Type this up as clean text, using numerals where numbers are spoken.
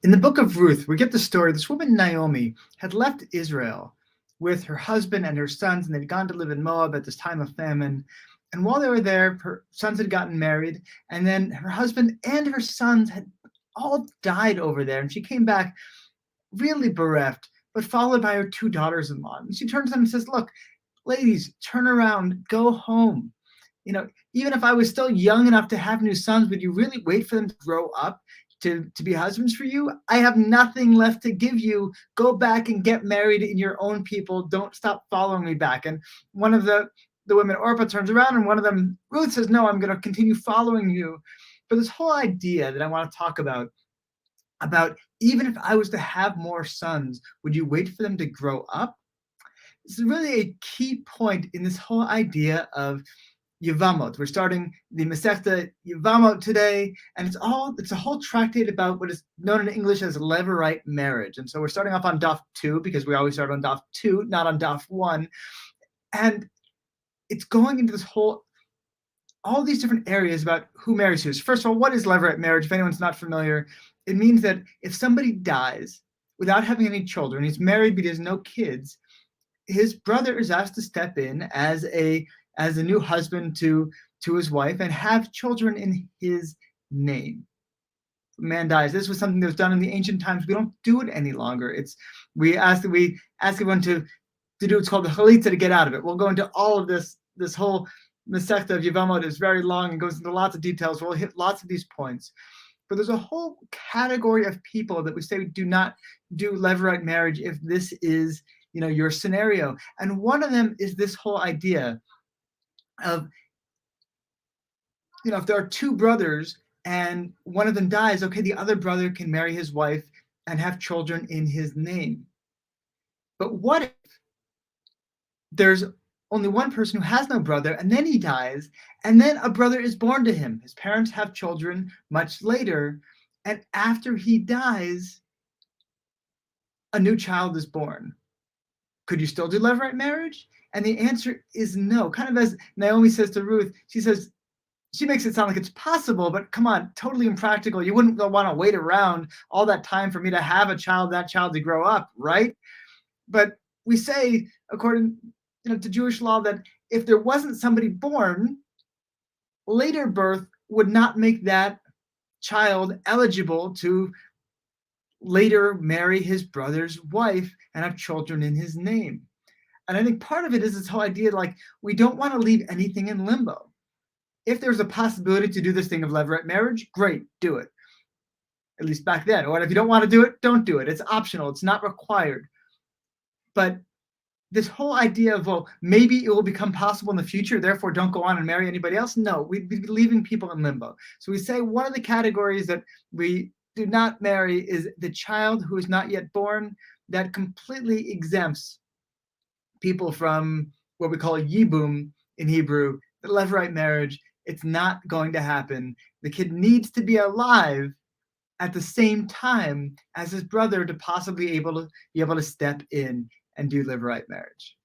In the book of Ruth, we get the story. This woman, Naomi, had left Israel with her husband and her sons, and they'd gone to live in Moab at this time of famine. And while they were there, her sons had gotten married, and then her husband and her sons had all died over there. And she came back really bereft, but followed by her two daughters-in-law. And she turns to them and says, "Look, ladies, turn around, go home. Even if I was still young enough to have new sons, would you really wait for them to grow up to be husbands for you? I have nothing left to give you. Go back and get married in your own people. Don't stop following me back." And one of the women, Orpah, turns around, and one of them, Ruth, says, "No, I'm going to continue following you." But this whole idea that I want to talk about even if I was to have more sons, would you wait for them to grow up? This is really a key point in this whole idea of Yevamot. We're starting the Masechta Yevamot today, and it's a whole tractate about what is known in English as Levirate marriage. And so we're starting off on Daf 2 because we always start on Daf 2, not on Daf 1. And it's going into all these different areas about who marries who. First of all, what is Levirate marriage? If anyone's not familiar, it means that if somebody dies without having any children, he's married but he has no kids, his brother is asked to step in as a new husband to his wife and have children in his name. If a man dies. This was something that was done in the ancient times. We don't do it any longer. We ask everyone to do what's called the chalitza to get out of it. We'll go into all of this. This whole Masechta of Yevamot is very long and goes into lots of details. We'll hit lots of these points. But there's a whole category of people that we say we do not do Levirate marriage if this is, your scenario. And one of them is this whole idea of, if there are two brothers and one of them dies, okay, the other brother can marry his wife and have children in his name. But what if there's only one person who has no brother, and then he dies, and then a brother is born to him? His parents have children much later, and after he dies, a new child is born. Could you still do Levirate marriage? And the answer is no. Kind of as Naomi says to Ruth, she makes it sound like it's possible, but come on, totally impractical. You wouldn't want to wait around all that time for me to have a child, that child to grow up, right? But we say, according to Jewish law, that if there wasn't somebody born, later birth would not make that child eligible to later marry his brother's wife and have children in his name. And I think part of it is this whole idea, like, we don't want to leave anything in limbo. If there's a possibility to do this thing of Levirate marriage, great, do it. At least back then. Or if you don't want to do it, don't do it. It's optional. It's not required. But this whole idea of, well, maybe it will become possible in the future, therefore don't go on and marry anybody else. No, we'd be leaving people in limbo. So we say one of the categories that we do not marry is the child who is not yet born. That completely exempts people from what we call yibum in Hebrew, the Levirate marriage. It's not going to happen. The kid needs to be alive at the same time as his brother to possibly be able to step in and do Levirate marriage.